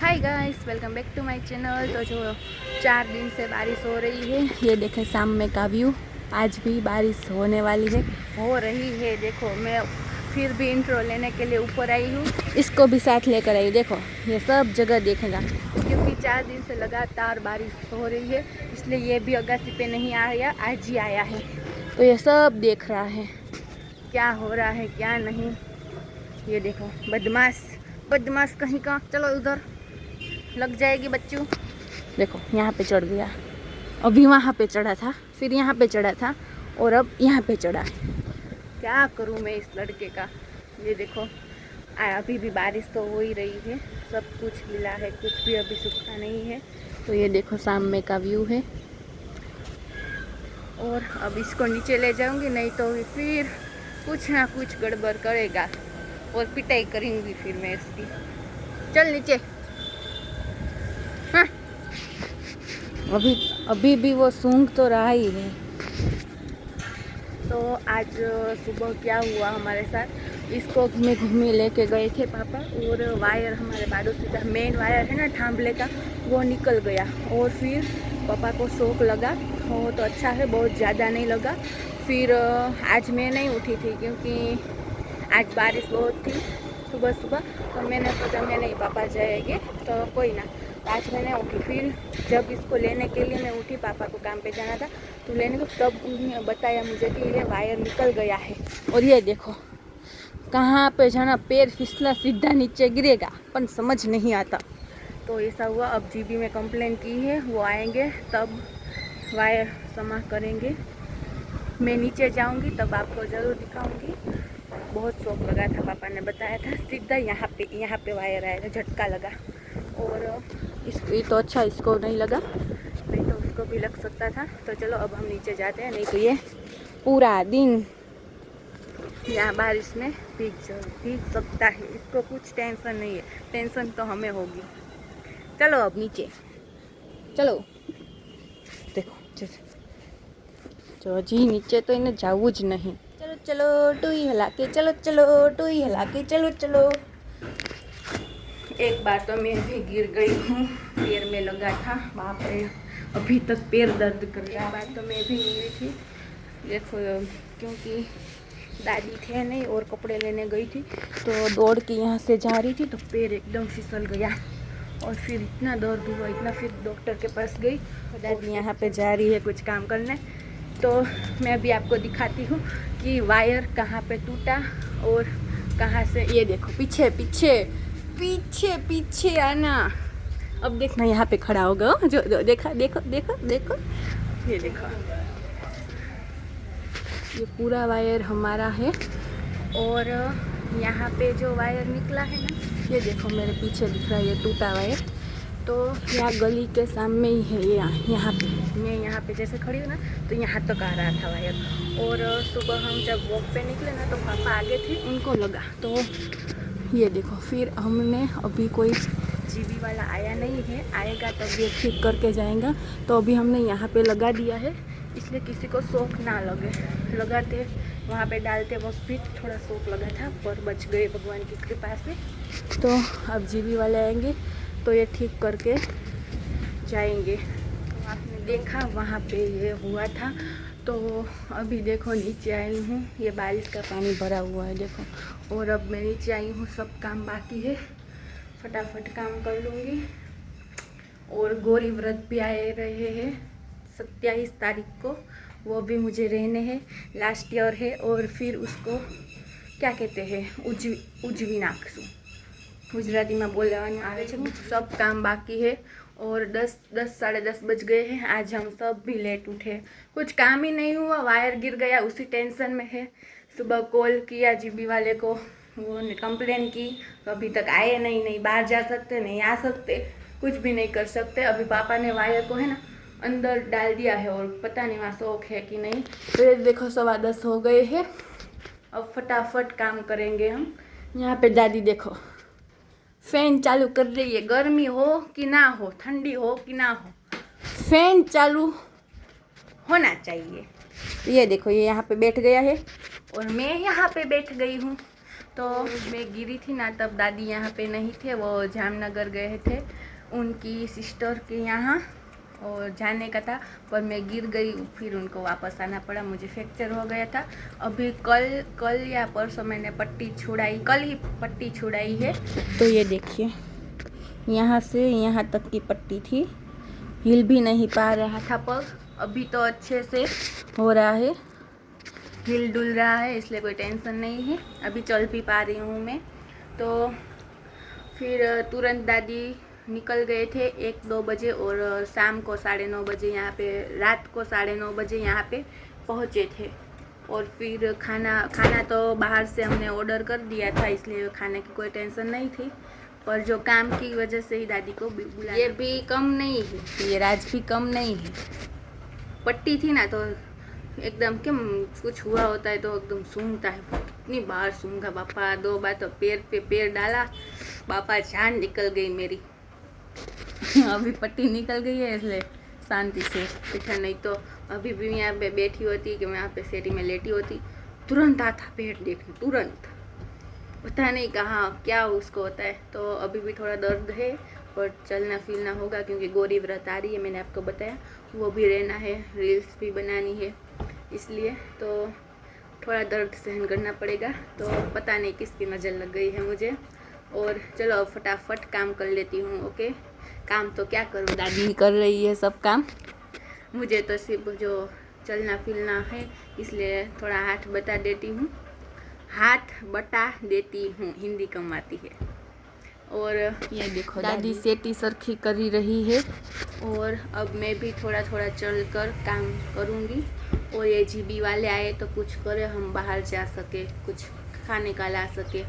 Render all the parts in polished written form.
Hi guys, welcome back to my channel. तो जो 4 दिन से बारिश हो रही है, ये देखें शाम में का व्यू। आज भी बारिश होने वाली है, हो रही है। देखो मैं फिर भी इंट्रो लेने के लिए ऊपर आई हूँ, इसको भी साथ लेकर आई। देखो ये सब जगह देखेगा, क्योंकि 4 दिन से लगातार बारिश हो रही है, इसलिए ये भी अगासी पे नहीं आया, आज ही आया है। तो ये सब देख रहा है क्या हो रहा है क्या नहीं। ये देखो बदमाश बदमाश कहीं का, चलो उधर लग जाएगी बच्चों। देखो यहाँ पे चढ़ गया, अभी वहाँ पे चढ़ा था, फिर यहाँ पे चढ़ा था और अब यहाँ पे चढ़ा है। क्या करूँ मैं इस लड़के का। ये देखो अभी भी बारिश तो हो ही रही है, सब कुछ गीला है, कुछ भी अभी सूखा नहीं है। तो ये देखो सामने का व्यू है। और अब इसको नीचे ले जाऊंगी, नहीं तो फिर कुछ ना कुछ गड़बड़ करेगा और पिटाई करूंगी फिर मैं इसकी। चल नीचे। हाँ अभी भी वो सूंघ तो रहा ही है। तो आज सुबह क्या हुआ हमारे साथ, इसको घूमे लेके गए थे पापा, और वायर हमारे बाड़ोसी का मेन वायर है ना थांबले का, वो निकल गया। और फिर पापा को शौक लगा, वो तो अच्छा है, बहुत ज़्यादा नहीं लगा। फिर आज मैं नहीं उठी थी क्योंकि आज बारिश बहुत थी सुबह सुबह, तो मैंने सोचा मैं नहीं, पापा जाएंगे तो कोई ना। आज मैंने उठी, फिर जब इसको लेने के लिए मैं उठी, पापा को काम पे जाना था तो लेने को, तब उन्होंने बताया मुझे कि ये वायर निकल गया है। और ये देखो कहाँ पे जाना, पैर फिसला सीधा नीचे गिरेगा, पर समझ नहीं आता। तो ऐसा हुआ। अब जीबी में कंप्लेन की है, वो आएंगे तब वायर जमा करेंगे। मैं नीचे जाऊंगी तब आपको ज़रूर दिखाऊंगी। बहुत शौक लगा था, पापा ने बताया था, सीधा यहाँ पे वायर आएगा, झटका लगा। और इसको तो अच्छा, इसको नहीं लगा, नहीं तो उसको भी लग सकता था। तो चलो अब हम नीचे जाते हैं, नहीं तो ये पूरा दिन यहाँ बारिश में भीग सकता है। इसको कुछ टेंशन नहीं है, टेंशन तो हमें होगी। चलो अब नीचे चलो। देखो जो जी नीचे तो इन्हें जाऊँ ज नहीं। चलो चलो टूई हिला के, चलो चलो टूई हिला के, चलो चलो। एक बार तो मैं भी गिर गई हूँ, पैर में लगा था, बाप रे अभी तक पैर दर्द कर रहा है। बार तो मैं भी गिरी थी, देखो, क्योंकि दादी थे नहीं और कपड़े लेने गई थी, तो दौड़ के यहाँ से जा रही थी तो पैर एकदम फिसल गया और फिर इतना दर्द हुआ इतना। फिर डॉक्टर के पास गई, तो दादी यहाँ पे जा रही है कुछ काम करने। तो मैं अभी आपको दिखाती हूँ कि वायर कहाँ पे टूटा और कहाँ से। ये देखो पीछे पीछे पीछे पीछे आना। अब देखना यहाँ पे खड़ा होगा, जो देखा, देखो देखो देखो, ये देखो, ये पूरा वायर हमारा है। और यहाँ पे जो वायर निकला है ना, ये देखो मेरे पीछे दिख रहा है, ये टूटा वायर। तो यहाँ गली के सामने ही है, ये यहाँ पे, मैं यहाँ पे जैसे खड़ी हूँ ना, तो यहाँ तक आ रहा था वायर। और सुबह हम जब वॉक पे निकले ना, तो पापा आगे थे, उनको लगा। तो ये देखो, फिर हमने, अभी कोई जीबी वाला आया नहीं है, आएगा तब ये ठीक करके जाएगा। तो अभी हमने यहाँ पे लगा दिया है, इसलिए किसी को शौक ना लगे। लगाते वहाँ पे डालते वक्त भी थोड़ा शौक लगा था, पर बच गए भगवान की कृपा से। तो अब जीबी वाले आएंगे तो ये ठीक करके जाएंगे। तो आपने देखा वहाँ पे ये हुआ था। तो अभी देखो नीचे आई हूँ, ये बारिश का पानी भरा हुआ है देखो। और अब मैं नीचे आई हूँ, सब काम बाकी है, फटाफट काम कर लूँगी। और गौरी व्रत भी आए रहे हैं 27 तारीख को, वो भी मुझे रहने हैं, लास्ट ईयर है। और फिर उसको क्या कहते हैं, उजवी नाखसू, गुजराती में बोलवानुं आवे छे। सब काम बाकी है और 10 साढ़े 10 बज गए हैं। आज हम सब भी लेट उठे, कुछ काम ही नहीं हुआ, वायर गिर गया, उसी टेंशन में है। सुबह कॉल किया जीबी वाले को, वो ने कंप्लेन की, अभी तक आए नहीं बाहर जा सकते, नहीं आ सकते, कुछ भी नहीं कर सकते। अभी पापा ने वायर को है ना अंदर डाल दिया है, और पता नहीं वहाँ शौक है कि नहीं। तो ये देखो 10:15 हो गए हैं, अब फटाफट काम करेंगे हम। यहाँ पे दादी देखो फैन चालू कर रही है, गर्मी हो कि ना हो, ठंडी हो कि ना हो, फैन चालू होना चाहिए। ये देखो ये यहाँ पे बैठ गया है और मैं यहाँ पे बैठ गई हूँ। तो मैं गिरी थी ना, तब दादी यहाँ पे नहीं थे, वो जामनगर गए थे उनकी सिस्टर के यहाँ और जाने का था, पर मैं गिर गई, फिर उनको वापस आना पड़ा, मुझे फ्रैक्चर हो गया था। अभी कल या परसों मैंने पट्टी छुड़ाई, कल ही पट्टी छुड़ाई है। तो ये देखिए, यहाँ से यहाँ तक की पट्टी थी, हिल भी नहीं पा रहा था पग, अभी तो अच्छे से हो रहा है, हिल डुल रहा है, इसलिए कोई टेंशन नहीं है, अभी चल भी पा रही हूँ मैं। तो फिर तुरंत दादी निकल गए थे 1-2 बजे और शाम को 9:30 बजे यहाँ पे, रात को 9:30 बजे यहाँ पे पहुँचे थे। और फिर खाना तो बाहर से हमने ऑर्डर कर दिया था, इसलिए खाने की कोई टेंशन नहीं थी, पर जो काम की वजह से ही दादी को बुलाया। ये भी कम नहीं है, ये राज भी कम नहीं है, पट्टी थी ना तो एकदम क्यों कुछ हुआ होता है तो एकदम सूंघता है, कितनी बार सूंघा बापा, 2 बार तो पैर पे पैर डाला बापा, जान निकल गई मेरी। अभी पट्टी निकल गई है इसलिए शांति से बैठा, नहीं तो अभी भी यहाँ पे बैठी होती कि मैं यहाँ पे सेटी में लेटी होती, तुरंत आता पेट देखने, तुरंत, पता नहीं कहाँ क्या उसको होता है। तो अभी भी थोड़ा दर्द है और चलना फिरना होगा क्योंकि गौरी व्रत आ रही है, मैंने आपको बताया, वो भी रहना है, रील्स भी बनानी है, इसलिए तो थोड़ा दर्द सहन करना पड़ेगा। तो पता नहीं किसकी नज़र लग गई है मुझे। और चलो फटाफट काम कर लेती हूँ। ओके, काम तो क्या करूँ, दादी कर रही है सब काम, मुझे तो सिर्फ जो चलना फिरना है, इसलिए थोड़ा हाथ बटा देती हूँ, हाथ बटा देती हूँ, हिंदी कम आती है। और ये देखो दादी सेटी सरखी कर रही है, और अब मैं भी थोड़ा थोड़ा चल कर काम करूँगी। और ये जीबी वाले आए तो कुछ करे, हम बाहर जा सके, कुछ खाने का ला सके,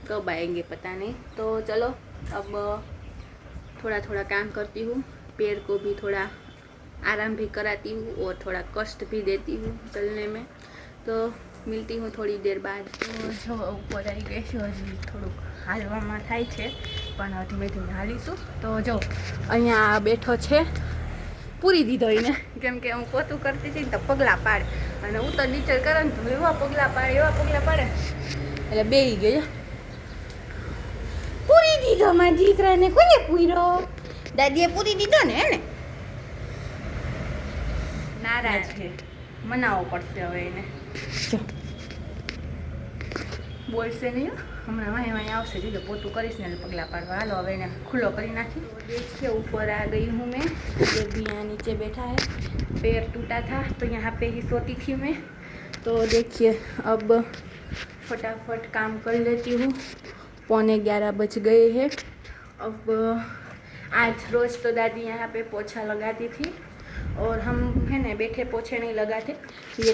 कब आएंगे पता नहीं। तो चलो अब थोड़ा थोड़ा काम करती हूँ, पैर को भी थोड़ा आराम भी कराती हूँ और थोड़ा कष्ट भी देती हूँ चलने में। तो मिलती हूँ थोड़ी देर बाद। तो ऊपर आई गई છું, હજી થોડુંક હાલવામાં થાય છે, પણ ધીમે ધીમે હાલીશું। તો જો અહીંયા બેઠો છે, પૂરી દીધો એને, કેમ કે હું પોતું કરતી હતી તો પગલાં પાડે, અને ઉતર નીચે કરે ને તો એવા પગલાં પાડે, એટલે બેહી ગયો, પૂરી દીધો મારા દીકરાને। કોને પૂર્યો? દાદીએ પૂરી દીધો ને, એને નારાજ છે, મનાવવો પડશે હવે એને। જો બોલશે નહીં, હમણાં વાંહે આવશે, જો પોતું કરીશ ને પગલાં પાડવા। હાલો હવે એને ખુલ્લો કરી નાખી। देखिए ऊपर आ गई हूँ मैं, ये भी यहाँ नीचे बैठा है, पैर टूटा था तो यहाँ पे ही सोती थी मैं। तो देखिए अब फटाफट काम कर लेती हूँ, 11:15 बज गए हैं। अब आज रोज़ तो दादी यहाँ पे पोछा लगाती थी और हम है ना बैठे पोछे नहीं लगाते, ये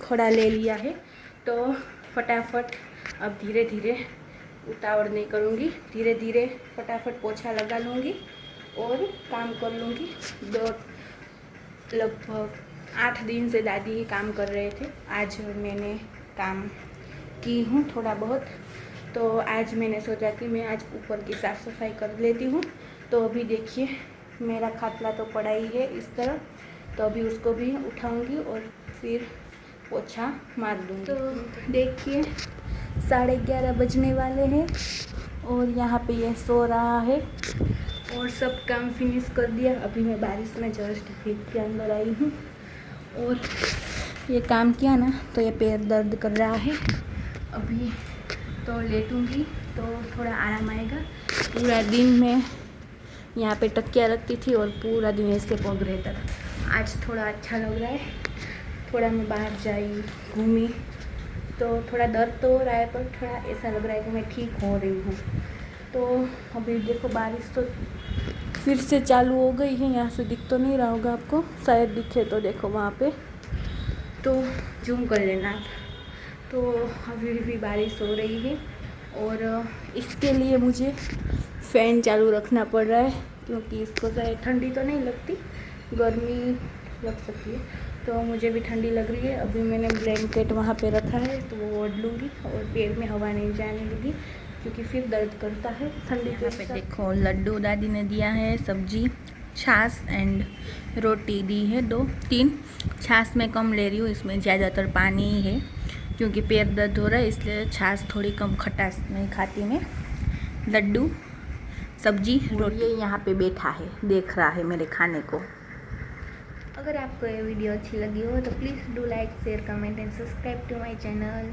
खड़ा ले लिया है। तो फटाफट अब धीरे धीरे, उतावड़ नहीं करूँगी, धीरे धीरे फटाफट पोछा लगा लूँगी और काम कर लूँगी। लगभग 8 दिन से दादी ही काम कर रहे थे, आज मैंने काम की हूँ थोड़ा बहुत। तो आज मैंने सोचा कि मैं आज ऊपर की साफ़ सफाई कर लेती हूँ। तो अभी देखिए मेरा खाटला तो पड़ा ही है इस तरह, तो अभी उसको भी उठाऊंगी और फिर पोछा मार दूँगी। तो देखिए 11:30 बजने वाले हैं और यहाँ पे ये सो रहा है और सब काम फिनिश कर दिया। अभी मैं बारिश में जस्ट भीग के अंदर आई हूँ और ये काम किया ना तो ये पैर दर्द कर रहा है। अभी तो लेटूँगी तो थोड़ा आराम आएगा। पूरा दिन मैं यहाँ पे तकिया रखती थी और पूरा दिन ऐसे पग रहता था। आज थोड़ा अच्छा लग रहा है, थोड़ा मैं बाहर जाई घूमी तो थोड़ा दर्द तो हो रहा है पर थोड़ा ऐसा लग रहा है कि मैं ठीक हो रही हूँ। तो अभी देखो बारिश तो फिर से चालू हो गई है, यहाँ से दिख तो नहीं रहा होगा आपको, शायद दिखे तो देखो वहाँ पे, तो जूम कर लेना। तो अभी भी बारिश हो रही है और इसके लिए मुझे फ़ैन चालू रखना पड़ रहा है क्योंकि इसको शायद ठंडी तो नहीं लगती, गर्मी लग सकती है, तो मुझे भी ठंडी लग रही है। अभी मैंने ब्लैंकेट वहाँ पे रखा है तो वो ओढ़ लूँगी और पेट में हवा नहीं जाने लगी क्योंकि फिर दर्द करता है ठंडी के साथ। देखो लड्डू दादी ने दिया है, सब्जी, छाछ एंड रोटी दी है 2-3। छाछ में कम ले रही हूँ, इसमें ज़्यादातर पानी ही है क्योंकि पेट दर्द हो रहा है, इसलिए छाछ थोड़ी कम, खटास नहीं खाती मैं। लड्डू, सब्जी, रोटी। ये यहाँ पे बैठा है, देख रहा है मेरे खाने को। अगर आपको ये वीडियो अच्छी लगी हो तो please do like, share, comment and subscribe to my channel.